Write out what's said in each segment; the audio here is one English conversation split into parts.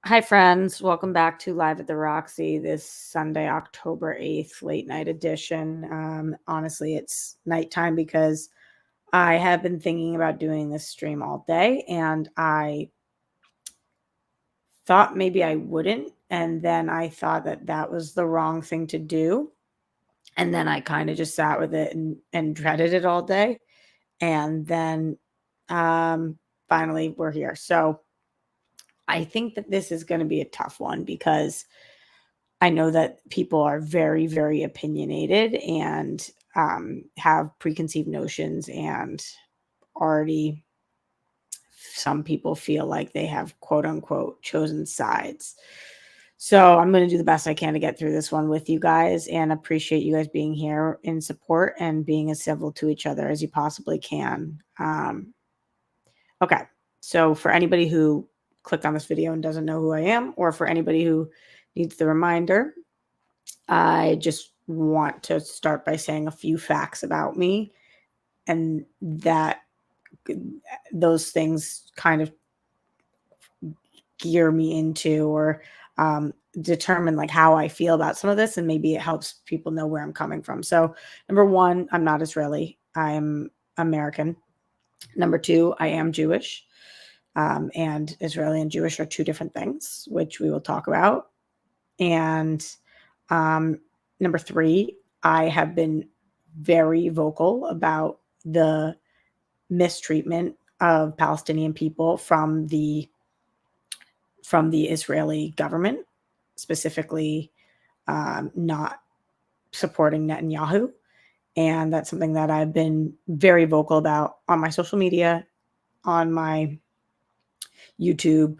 Hi, friends. Welcome back to Live at the Roxy this Sunday, October 8th, late night edition. Honestly, it's nighttime because I have been thinking about doing this stream all day, and I thought maybe I wouldn't. And then I thought that that was the wrong thing to do. And then I kind of just sat with it and dreaded it all day. And then finally, we're here. So I think that this is going to be a tough one because I know that people are very, very opinionated and have preconceived notions, and already some people feel like they have quote unquote chosen sides. So I'm going to do the best I can to get through this one with you guys, and appreciate you guys being here in support and being as civil to each other as you possibly can. Okay. So for anybody who clicked on this video and doesn't know who I am, or for anybody who needs the reminder, I just want to start by saying a few facts about me, and that those things kind of gear me into, or determine like how I feel about some of this, and maybe it helps people know where I'm coming from. So number one, I'm not Israeli. I'm American. Number two, I am Jewish. And Israeli and Jewish are two different things, which we will talk about. And number three, I have been very vocal about the mistreatment of Palestinian people from the Israeli government, specifically not supporting Netanyahu. And that's something that I've been very vocal about on my social media, on my YouTube,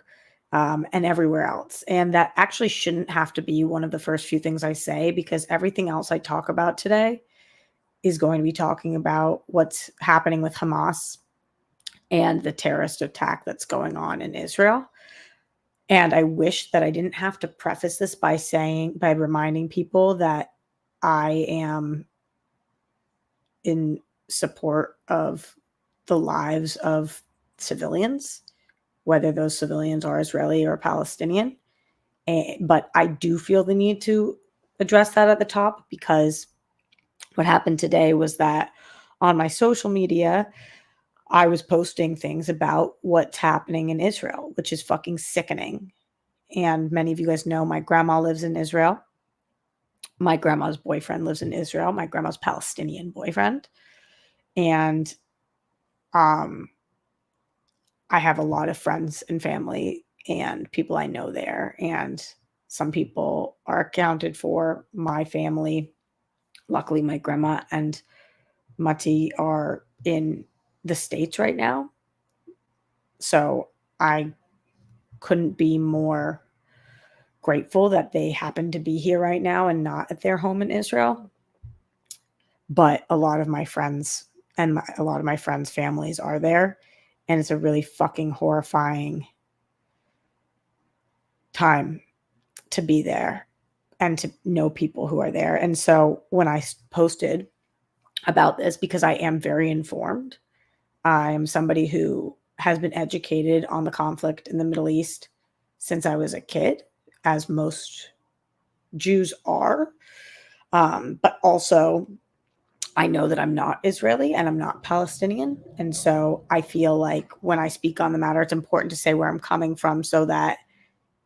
and everywhere else. And that actually shouldn't have to be one of the first few things I say, because everything else I talk about today is going to be talking about what's happening with Hamas and the terrorist attack that's going on in Israel. And I wish that I didn't have to preface this by reminding people that I am in support of the lives of civilians, whether those civilians are Israeli or Palestinian. But I do feel the need to address that at the top, because what happened today was that on my social media, I was posting things about what's happening in Israel, which is fucking sickening. And many of you guys know my grandma lives in Israel. My grandma's boyfriend lives in Israel, my grandma's Palestinian boyfriend. And I have a lot of friends and family and people I know there. And some people are accounted for. My family, luckily, my grandma and Mati are in the States right now. So I couldn't be more grateful that they happen to be here right now and not at their home in Israel. But a lot of my friends and a lot of my friends' families are there. And it's a really fucking horrifying time to be there and to know people who are there. And so when I posted about this, because I am very informed, I'm somebody who has been educated on the conflict in the Middle East since I was a kid, as most Jews are. But also, I know that I'm not Israeli and I'm not Palestinian. And so I feel like when I speak on the matter, it's important to say where I'm coming from so that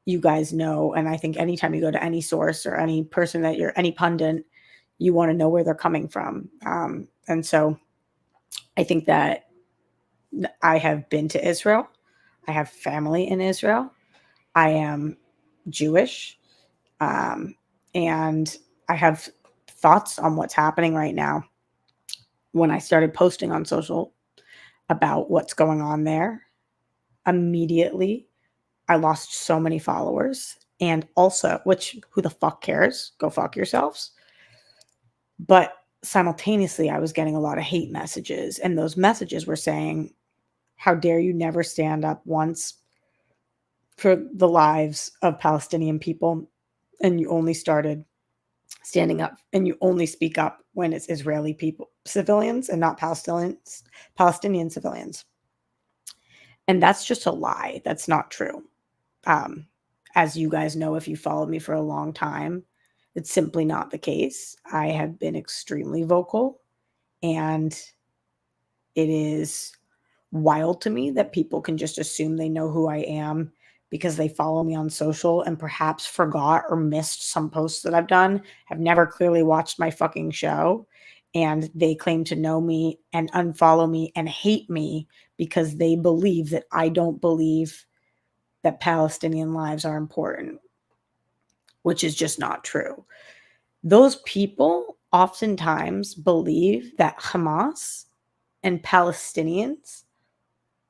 you guys know. And I think anytime you go to any source or any person that you're, any pundit, you want to know where they're coming from. And so I think that I have been to Israel. I have family in Israel. I am Jewish. And I have thoughts on what's happening right now. When I started posting on social about what's going on there, immediately I lost so many followers. And also, which, who the fuck cares? Go fuck yourselves. But simultaneously, I was getting a lot of hate messages, and those messages were saying, how dare you never stand up once for the lives of Palestinian people, and you only started standing up and you only speak up when it's Israeli people, civilians, and not Palestinian civilians. And that's just a lie. That's not true. As you guys know, if you followed me for a long time, it's simply not the case. I have been extremely vocal, and it is wild to me that people can just assume they know who I am because they follow me on social and perhaps forgot or missed some posts that I've done, have never clearly watched my fucking show, and they claim to know me and unfollow me and hate me because they believe that I don't believe that Palestinian lives are important, which is just not true. Those people oftentimes believe that Hamas and Palestinians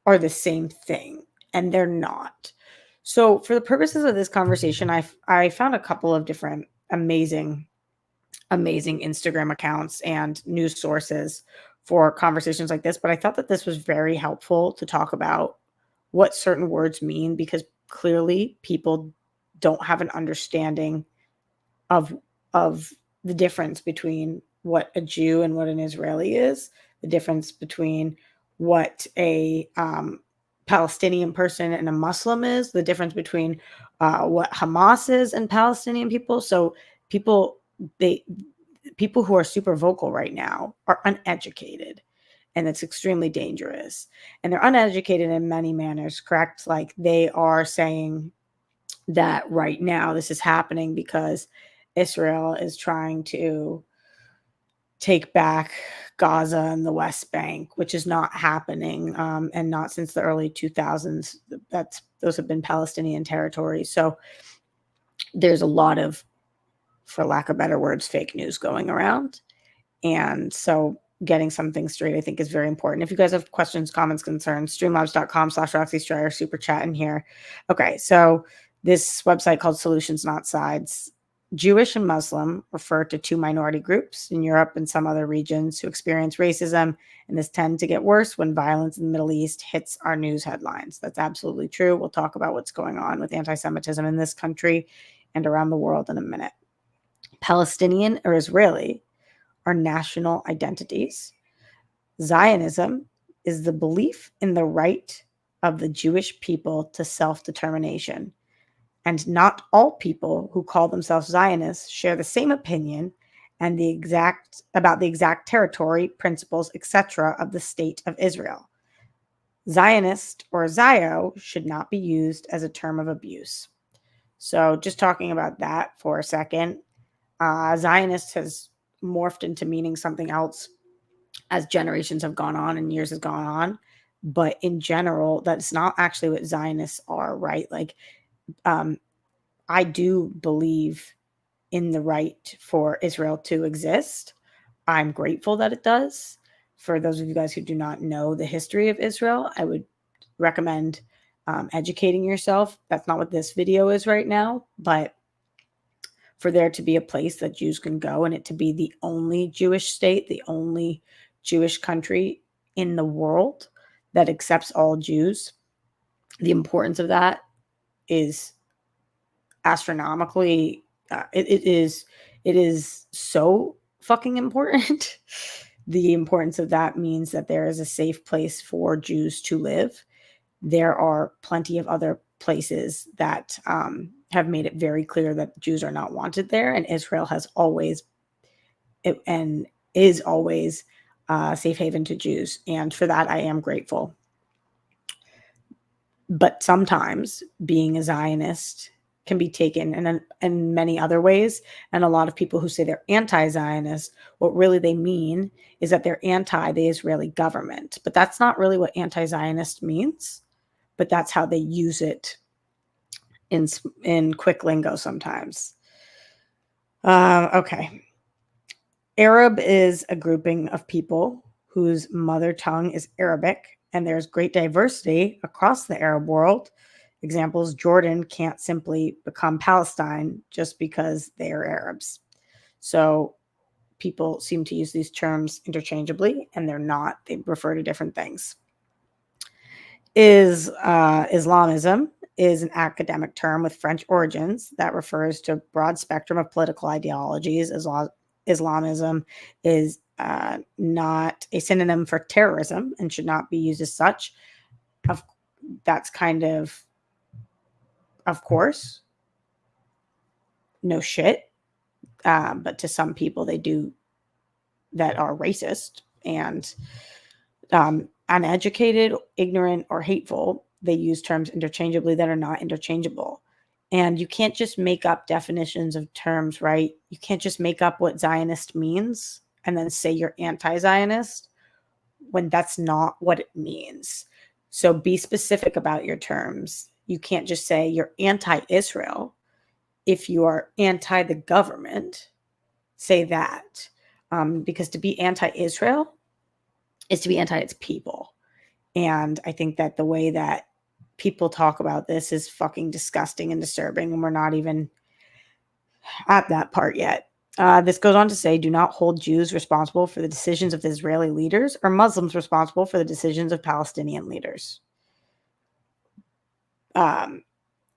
are the same thing, and they're not. So, for the purposes of this conversation, I found a couple of different amazing Instagram accounts and news sources for conversations like this, but I thought that this was very helpful to talk about what certain words mean, because clearly people don't have an understanding of of the difference between what a Jew and what an Israeli is, the difference between what a Palestinian person and a Muslim is, the difference between what Hamas is and Palestinian people. So people they people who are super vocal right now are uneducated, and it's extremely dangerous. And they're uneducated in many manners, correct? Like, they are saying that right now this is happening because Israel is trying to take back Gaza and the West Bank, which is not happening, and not since the early 2000s. Those have been Palestinian territories. So there's a lot of, for lack of better words, fake news going around. And so getting something straight, I think, is very important. If you guys have questions, comments, concerns, streamlabs.com/Roxy Striar, super chat in here. Okay, so this website called Solutions Not Sides. Jewish and Muslim refer to two minority groups in Europe and some other regions who experience racism, and this tends to get worse when violence in the Middle East hits our news headlines. That's absolutely true. We'll talk about what's going on with anti-Semitism in this country and around the world in a minute. Palestinian or Israeli are national identities. Zionism is the belief in the right of the Jewish people to self-determination. And not all people who call themselves Zionists share the same opinion and about the exact territory, principles, etc. of the state of Israel. Zionist or Zio should not be used as a term of abuse. So just talking about that for a second, Zionist has morphed into meaning something else as generations have gone on and years have gone on. But in general, that's not actually what Zionists are, right? Like, I do believe in the right for Israel to exist. I'm grateful that it does. For those of you guys who do not know the history of Israel, I would recommend educating yourself. That's not what this video is right now, but for there to be a place that Jews can go and it to be the only Jewish state, the only Jewish country in the world that accepts all Jews, the importance of that is astronomically, it is so fucking important. The importance of that means that there is a safe place for Jews to live. There are plenty of other places that have made it very clear that Jews are not wanted there, and Israel has always and is always a safe haven to Jews, and for that I am grateful. But sometimes being a Zionist can be taken in many other ways, and a lot of people who say they're anti-Zionist, what really they mean is that they're anti the Israeli government. But that's not really what anti-Zionist means, but that's how they use it in quick lingo sometimes. Okay. Arab is a grouping of people whose mother tongue is Arabic, and there's great diversity across the Arab world. Examples: Jordan can't simply become Palestine just because they are Arabs. So people seem to use these terms interchangeably, and they're not. They refer to different things. Islamism is an academic term with French origins that refers to a broad spectrum of political ideologies. Islamism is not a synonym for terrorism and should not be used as such. That's kind of course, no shit. But to some people, they do that are racist and uneducated, ignorant, or hateful. They use terms interchangeably that are not interchangeable. And you can't just make up definitions of terms, right? You can't just make up what Zionist means and then say you're anti-Zionist when that's not what it means. So be specific about your terms. You can't just say you're anti-Israel. If you are anti the government, say that. Because to be anti-Israel is to be anti its people. And I think that the way that people talk about this is fucking disgusting and disturbing, and we're not even at that part yet. This goes on to say, do not hold Jews responsible for the decisions of the Israeli leaders or Muslims responsible for the decisions of Palestinian leaders.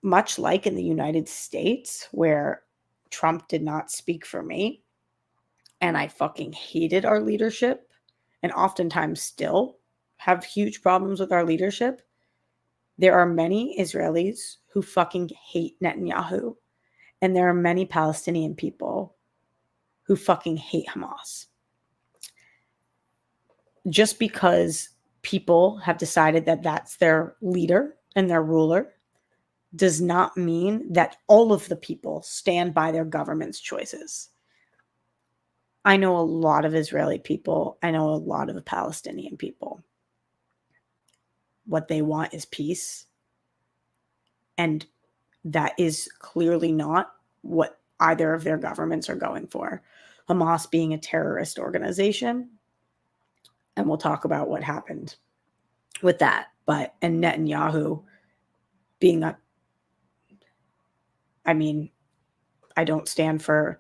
Much like in the United States, where Trump did not speak for me, and I fucking hated our leadership, and oftentimes still have huge problems with our leadership, there are many Israelis who fucking hate Netanyahu. And there are many Palestinian people who fucking hate Hamas. Just because people have decided that that's their leader and their ruler does not mean that all of the people stand by their government's choices. I know a lot of Israeli people. I know a lot of Palestinian people. What they want is peace. And that is clearly not what either of their governments are going for. Hamas being a terrorist organization. And we'll talk about what happened with that. And Netanyahu being I don't stand for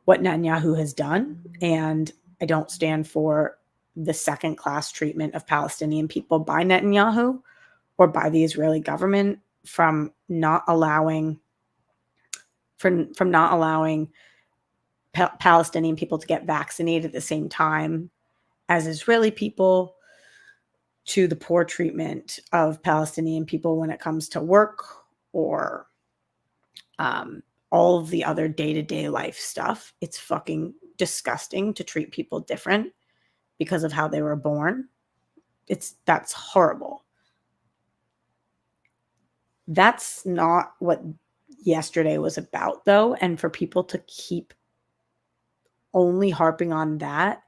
what Netanyahu has done. And I don't stand for the second-class treatment of Palestinian people by Netanyahu or by the Israeli government from not allowing Palestinian people to get vaccinated at the same time as Israeli people, to the poor treatment of Palestinian people when it comes to work or all of the other day-to-day life stuff. It's fucking disgusting to treat people different because of how they were born. That's horrible. That's not what yesterday was about, though. And for people to keep only harping on that,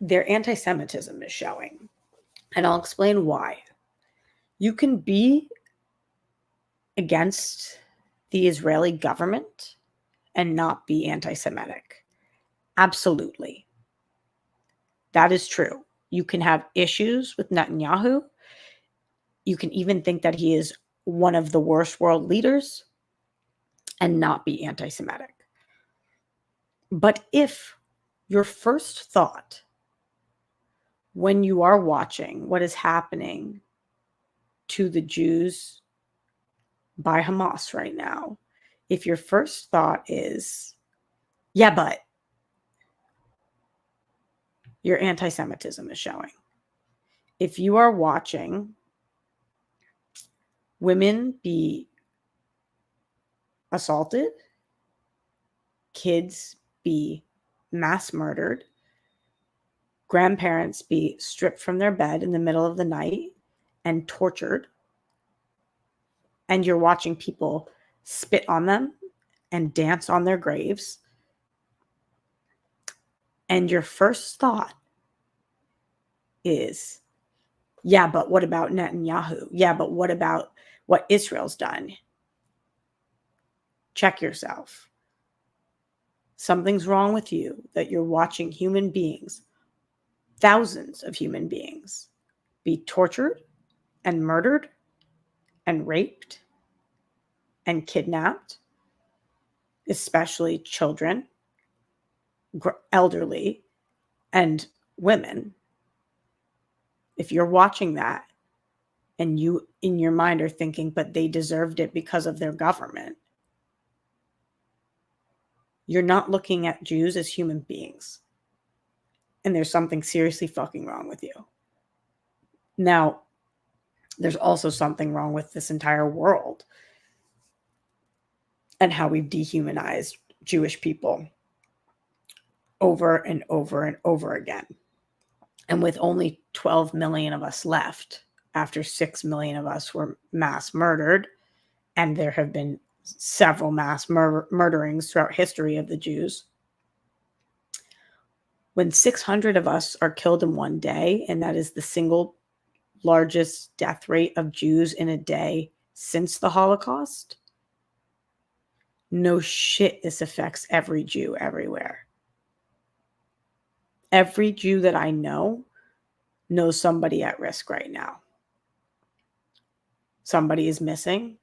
their anti-Semitism is showing. And I'll explain why. You can be against the Israeli government and not be anti-Semitic. Absolutely. That is true. You can have issues with Netanyahu. You can even think that he is one of the worst world leaders and not be anti-Semitic. But if your first thought when you are watching what is happening to the Jews by Hamas right now, if your first thought is, yeah, but your anti-Semitism is showing. If you are watching women be assaulted, kids be mass murdered, grandparents be stripped from their bed in the middle of the night and tortured, and you're watching people spit on them and dance on their graves, and your first thought is, yeah, but what about Netanyahu? Yeah, but what about what Israel's done? Check yourself. Something's wrong with you that you're watching human beings, thousands of human beings, be tortured and murdered and raped and kidnapped especially children, elderly, and women, if you're watching that and you in your mind are thinking, but they deserved it because of their government, you're not looking at Jews as human beings. And there's something seriously fucking wrong with you. Now, there's also something wrong with this entire world and how we've dehumanized Jewish people over and over and over again. And with only 12 million of us left, after 6 million of us were mass murdered, and there have been several mass murderings throughout history of the Jews. When 600 of us are killed in one day, and that is the single largest death rate of Jews in a day since the Holocaust, no shit, this affects every Jew everywhere. Every Jew that I know knows somebody at risk right now. Somebody is missing.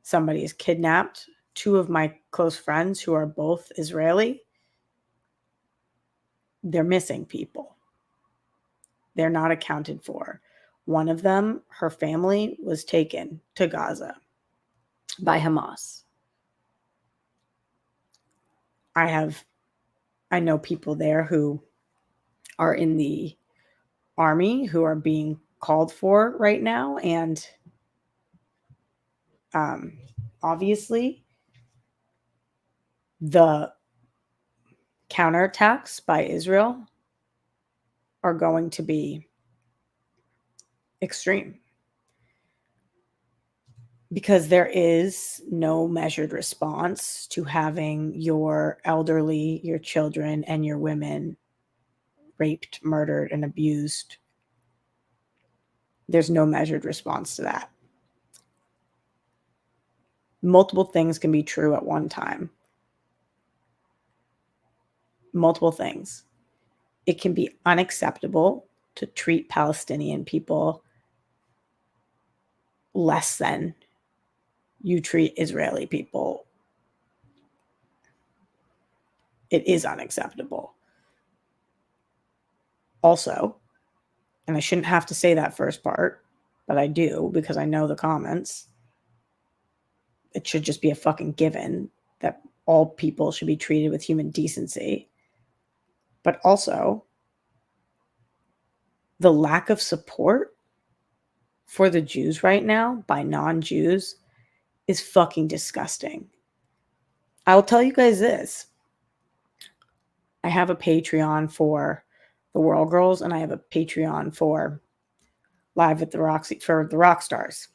Somebody is kidnapped. Two of my close friends who are both Israeli, they're missing people. They're not accounted for. One of them, her family was taken to Gaza by Hamas. I know people there who are in the army who are being called for right now. And obviously, the counterattacks by Israel are going to be extreme because there is no measured response to having your elderly, your children, and your women raped, murdered, and abused. There's no measured response to that. Multiple things can be true at one time. Multiple things. It can be unacceptable to treat Palestinian people less than you treat Israeli people. It is unacceptable. Also, and I shouldn't have to say that first part, but I do because I know the comments. It should just be a fucking given that all people should be treated with human decency. But also, the lack of support for the Jews right now by non-Jews is fucking disgusting. I'll tell you guys this. I have a Patreon for the World Girls, and I have a Patreon for Live at the Roxy for the Rock Stars.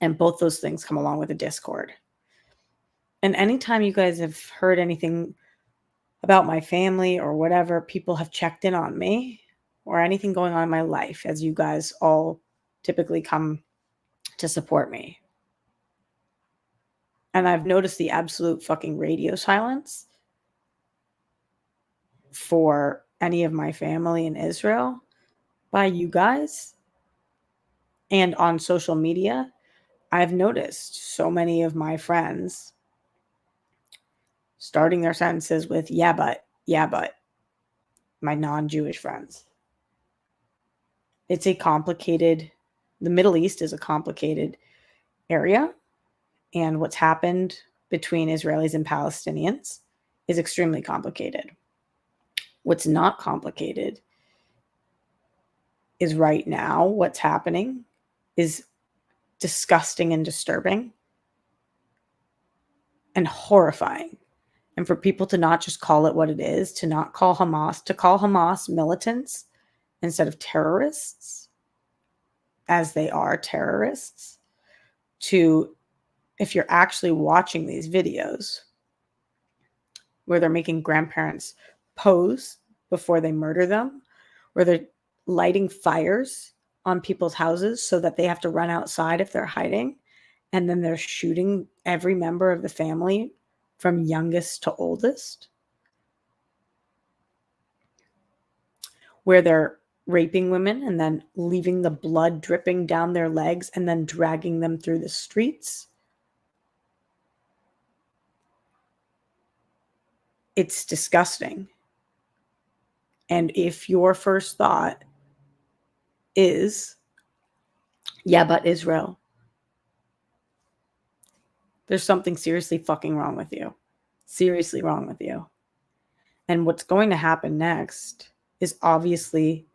And both those things come along with a Discord. And anytime you guys have heard anything about my family or whatever, people have checked in on me or anything going on in my life, as you guys all typically come to support me. And I've noticed the absolute fucking radio silence for any of my family in Israel by you guys. And on social media, I've noticed so many of my friends starting their sentences with, yeah, but, my non-Jewish friends. It's a complicated, the Middle East is a complicated area. And what's happened between Israelis and Palestinians is extremely complicated. What's not complicated is right now what's happening is disgusting and disturbing and horrifying. And for people to not just call it what it is, to not call Hamas, to call Hamas militants instead of terrorists, as they are terrorists, to, if you're actually watching these videos where they're making grandparents pose before they murder them, where they're lighting fires on people's houses so that they have to run outside if they're hiding, and then they're shooting every member of the family from youngest to oldest, where they're raping women and then leaving the blood dripping down their legs and then dragging them through the streets. It's disgusting. And if your first thought is, yeah, but Israel, there's something seriously fucking wrong with you. Seriously wrong with you. And what's going to happen next is obviously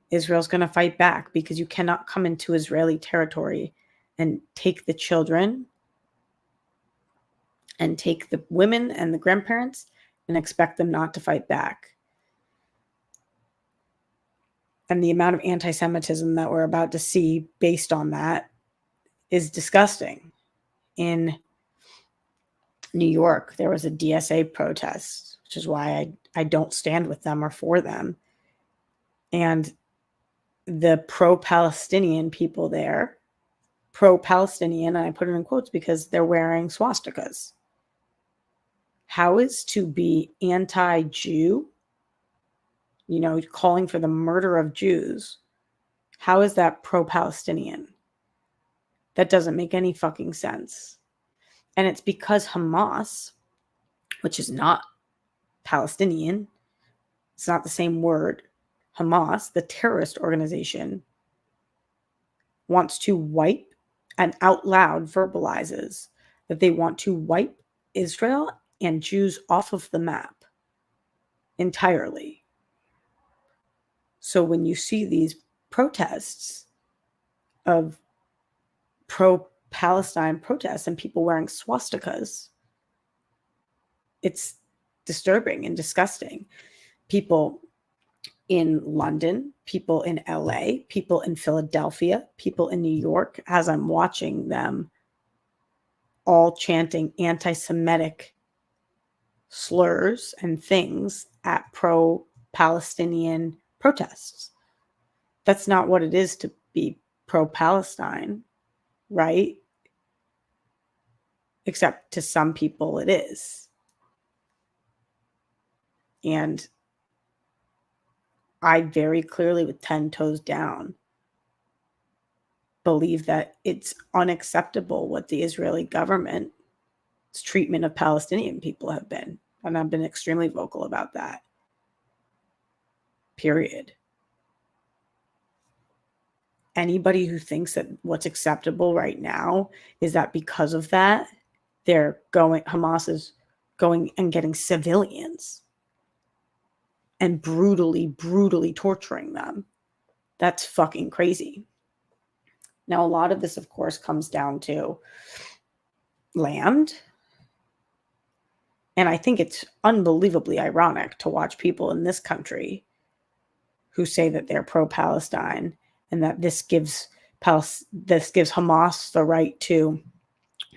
Israel's going to fight back, because you cannot come into Israeli territory and take the children and take the women and the grandparents and expect them not to fight back. And the amount of anti-Semitism that we're about to see based on that is disgusting. In New York, there was a DSA protest, which is why I don't stand with them or for them. And the pro-Palestinian people there, pro-Palestinian, and I put it in quotes because they're wearing swastikas. How is to be anti-Jew, calling for the murder of Jews, how is that pro-Palestinian? That doesn't make any fucking sense. And it's because Hamas, which is not Palestinian, it's not the same word. Hamas, the terrorist organization, wants to wipe and out loud verbalizes that they want to wipe Israel and Jews off of the map entirely. So when you see these protests of pro-Palestine protests and people wearing swastikas, it's disturbing and disgusting. People in London, people in LA, people in Philadelphia, people in New York, as I'm watching them all chanting anti-Semitic slurs and things at pro-Palestinian protests. That's not what it is to be pro-Palestine, right? Except to some people it is. And I very clearly, with 10 toes down, believe that it's unacceptable what the Israeli government's treatment of Palestinian people have been. And I've been extremely vocal about that. Period. Anybody who thinks that what's acceptable right now is that because of that, Hamas is going and getting civilians and brutally torturing them. That's fucking crazy. Now, a lot of this, of course, comes down to land. And I think it's unbelievably ironic to watch people in this country who say that they're pro-Palestine and that this gives Hamas the right to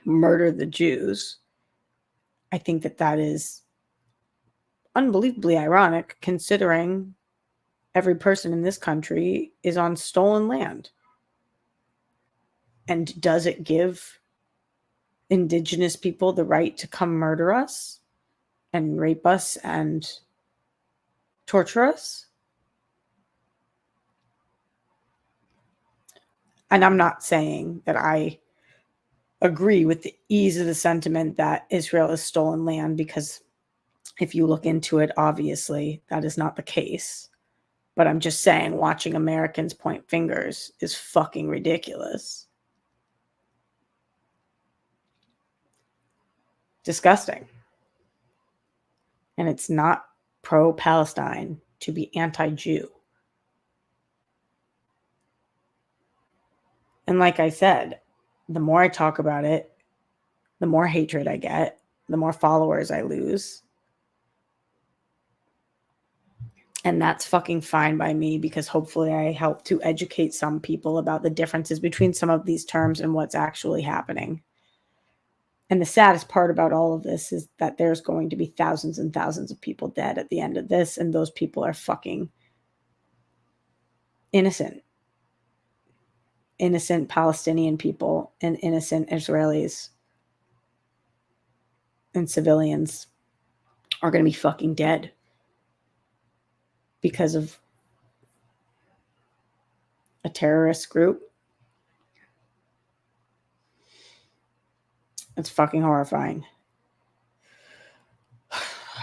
murder the Jews. I think that is unbelievably ironic, considering every person in this country is on stolen land. And does it give indigenous people the right to come murder us and rape us and torture us? And I'm not saying that I agree with the ease of the sentiment that Israel is stolen land, because if you look into it, obviously that is not the case. But I'm just saying, watching Americans point fingers is fucking ridiculous. Disgusting. And it's not pro-Palestine to be anti-Jew. And like I said, the more I talk about it, the more hatred I get, the more followers I lose. And that's fucking fine by me, because hopefully I help to educate some people about the differences between some of these terms and what's actually happening. And the saddest part about all of this is that there's going to be thousands and thousands of people dead at the end of this, and those people are fucking innocent. Innocent Palestinian people and innocent Israelis and civilians are going to be fucking dead because of a terrorist group. It's fucking horrifying.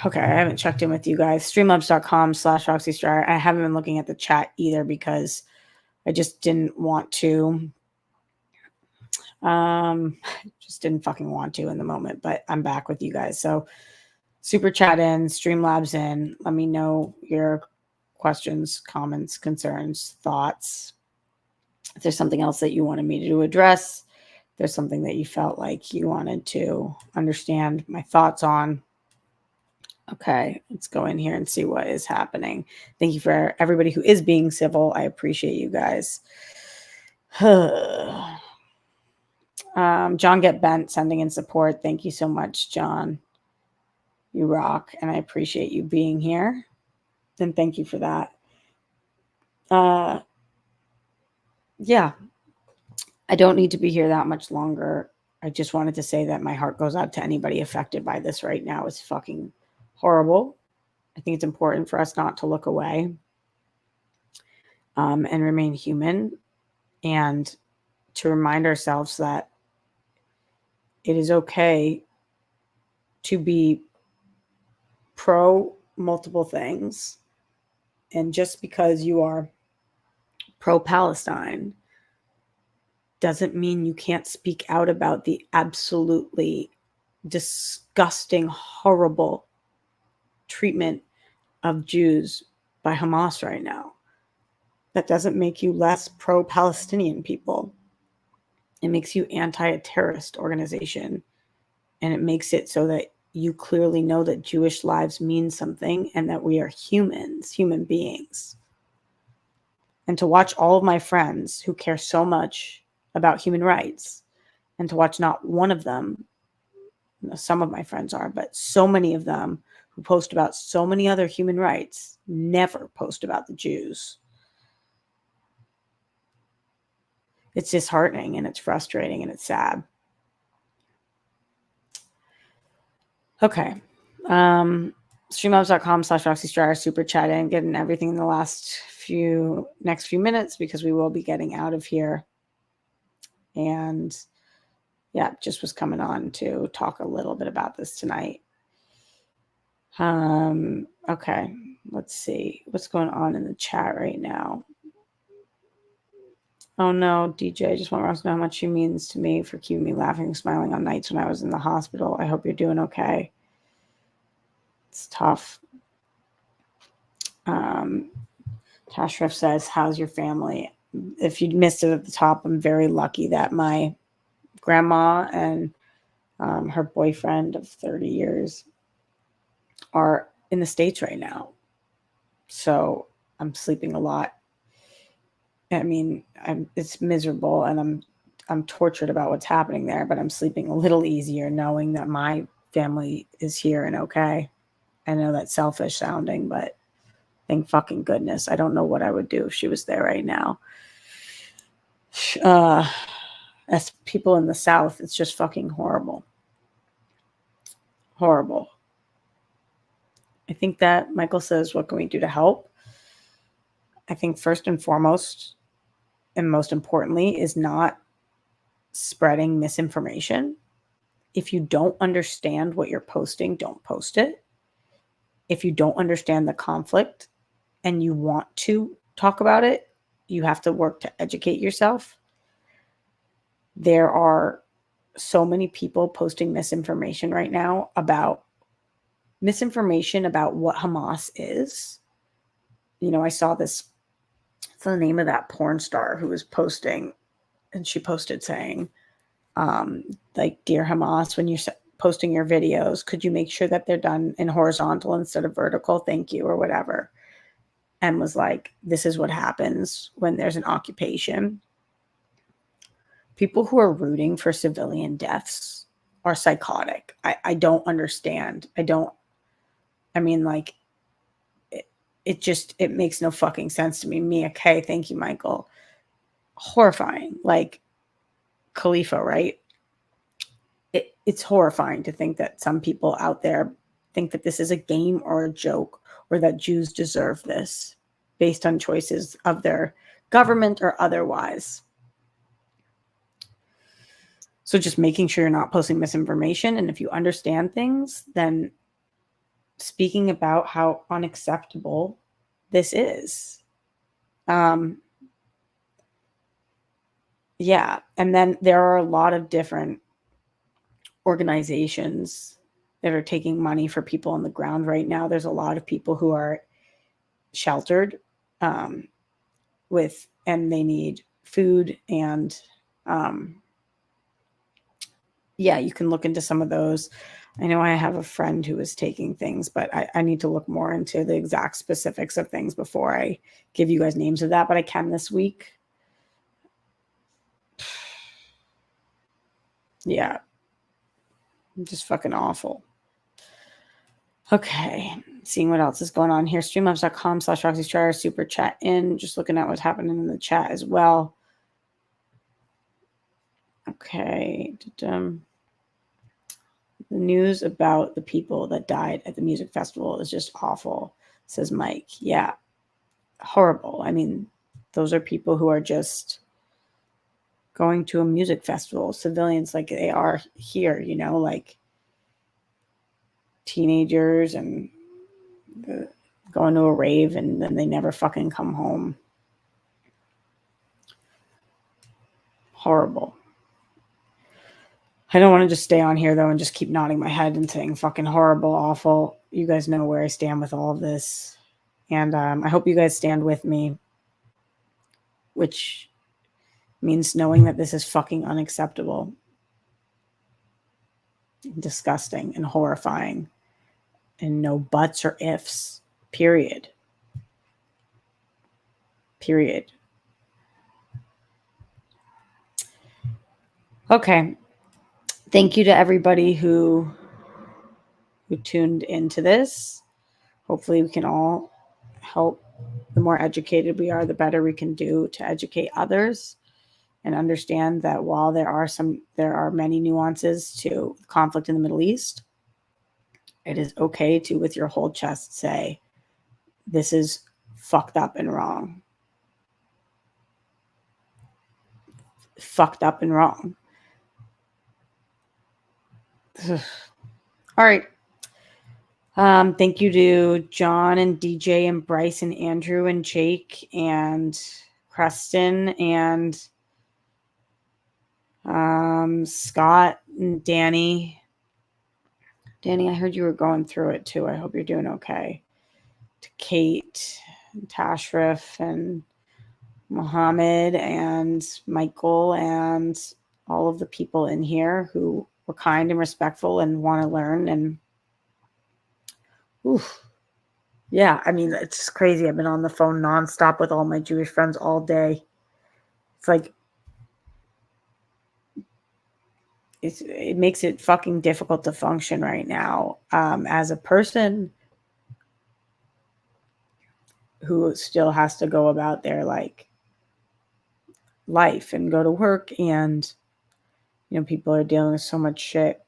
Okay, I haven't checked in with you guys. Streamlabs.com/Roxy Stryer. I haven't been looking at the chat either because I just didn't want to. Just didn't fucking want to in the moment, but I'm back with you guys. So super chat in, Streamlabs in. Let me know your questions, comments, concerns, thoughts. If there's something else that you wanted me to address, if there's something that you felt like you wanted to understand my thoughts on. Okay, let's go in here and see what is happening. Thank you for everybody who is being civil. I appreciate you guys. John Get Bent sending in support. Thank you so much, John. You rock, and I appreciate you being here. And thank you for that. Yeah, I don't need to be here that much longer. I just wanted to say that my heart goes out to anybody affected by this right now. It's fucking horrible. I think it's important for us not to look away and remain human, and to remind ourselves that it is okay to be pro multiple things. And just because you are pro Palestine doesn't mean you can't speak out about the absolutely disgusting, horrible treatment of Jews by Hamas right now. That doesn't make you less pro-Palestinian people. It makes you anti-terrorist organization. And it makes it so that you clearly know that Jewish lives mean something and that we are humans, human beings. And to watch all of my friends who care so much about human rights, and to watch not one of them, some of my friends are, but so many of them who post about so many other human rights, never post about the Jews. It's disheartening and it's frustrating and it's sad. Okay. Streamlabs.com/Roxy Stryer, super chatting, getting everything in the next few minutes because we will be getting out of here. And yeah, just was coming on to talk a little bit about this tonight. Okay, let's see what's going on in the chat right now. Oh no, DJ, I just want Ross to know how much she means to me for keeping me laughing and smiling on nights when I was in the hospital. I hope you're doing okay. It's tough. Tashrif says, how's your family? If you missed it at the top, I'm very lucky that my grandma and her boyfriend of 30 years are in the States right now. So I'm sleeping a lot. I mean, it's miserable and I'm tortured about what's happening there, but I'm sleeping a little easier knowing that my family is here and okay. I know that's selfish sounding, but thank fucking goodness. I don't know what I would do if she was there right now. As people in the South, it's just fucking horrible. Horrible. I think that Michael says, what can we do to help? I think first and foremost, and most importantly, is not spreading misinformation. If you don't understand what you're posting, don't post it. If you don't understand the conflict and you want to talk about it, you have to work to educate yourself. There are so many people posting misinformation right now about what Hamas is. You know, I saw this, it's the name of that porn star who was posting, and she posted saying, like, dear Hamas, when you're posting your videos, could you make sure that they're done in horizontal instead of vertical? Thank you, or whatever. And was like, this is what happens when there's an occupation. People who are rooting for civilian deaths are psychotic. I don't understand. It makes no fucking sense to me. Mia K, thank you, Michael. Horrifying. Like Khalifa, right? It's horrifying to think that some people out there think that this is a game or a joke, or that Jews deserve this based on choices of their government or otherwise. So just making sure you're not posting misinformation. And if you understand things, then speaking about how unacceptable this is. Yeah. And then there are a lot of different organizations that are taking money for people on the ground right now. There's a lot of people who are sheltered and they need food and yeah, you can look into some of those. I know I have a friend who is taking things, but I need to look more into the exact specifics of things before I give you guys names of that, but I can this week. Yeah. Just fucking awful. Okay. Seeing what else is going on here. Streamlabs.com/RoxyStrider super chat in. Just looking at what's happening in the chat as well. Okay. The news about the people that died at the music festival is just awful, says Mike. Yeah. Horrible. I mean, those are people who are just going to a music festival, civilians like they are here, you know, like teenagers and going to a rave and then they never fucking come home. Horrible. I don't want to just stay on here though and just keep nodding my head and saying fucking horrible, awful. You guys know where I stand with all of this. And I hope you guys stand with me, which means knowing that this is fucking unacceptable, disgusting, and horrifying, and no buts or ifs, period. Period. Okay. Thank you to everybody who tuned into this. Hopefully we can all help. The more educated we are, the better we can do to educate others and understand that while there are many nuances to conflict in the Middle East, it is okay to, with your whole chest, say, this is fucked up and wrong. Fucked up and wrong. All right. Thank you to John and DJ and Bryce and Andrew and Jake and Preston and Scott and Danny. Danny, I heard you were going through it too. I hope you're doing okay. To Kate, and Tashrif, and Mohammed, and Michael, and all of the people in here who were kind and respectful and want to learn. And oof. Yeah, I mean, it's crazy. I've been on the phone nonstop with all my Jewish friends all day. It's like, it makes it fucking difficult to function right now as a person who still has to go about their like life and go to work, and you know, people are dealing with so much shit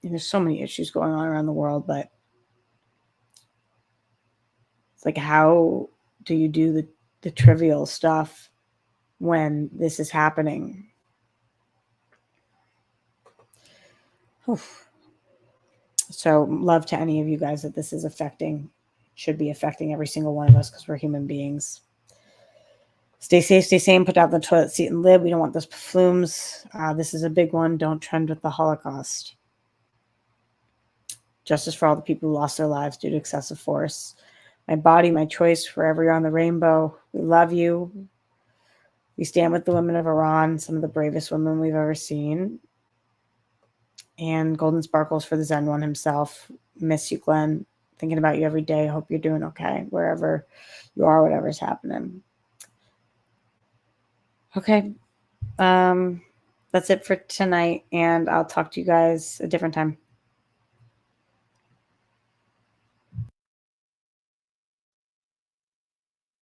and there's so many issues going on around the world, but it's like, how do you do the trivial stuff when this is happening? Oof. So love to any of you guys that this is affecting. Should be affecting every single one of us because we're human beings. Stay safe, stay sane, put down the toilet seat and lid. We don't want those flumes. This is a big one. Don't trend with the Holocaust. Justice for all the people who lost their lives due to excessive force. My body, my choice, forever you're on the rainbow. We love you. We stand with the women of Iran, some of the bravest women we've ever seen. And golden sparkles for the Zen one himself. Miss you, Glenn. Thinking about you every day. Hope you're doing okay wherever you are, whatever's happening. Okay. That's it for tonight, and I'll talk to you guys a different time.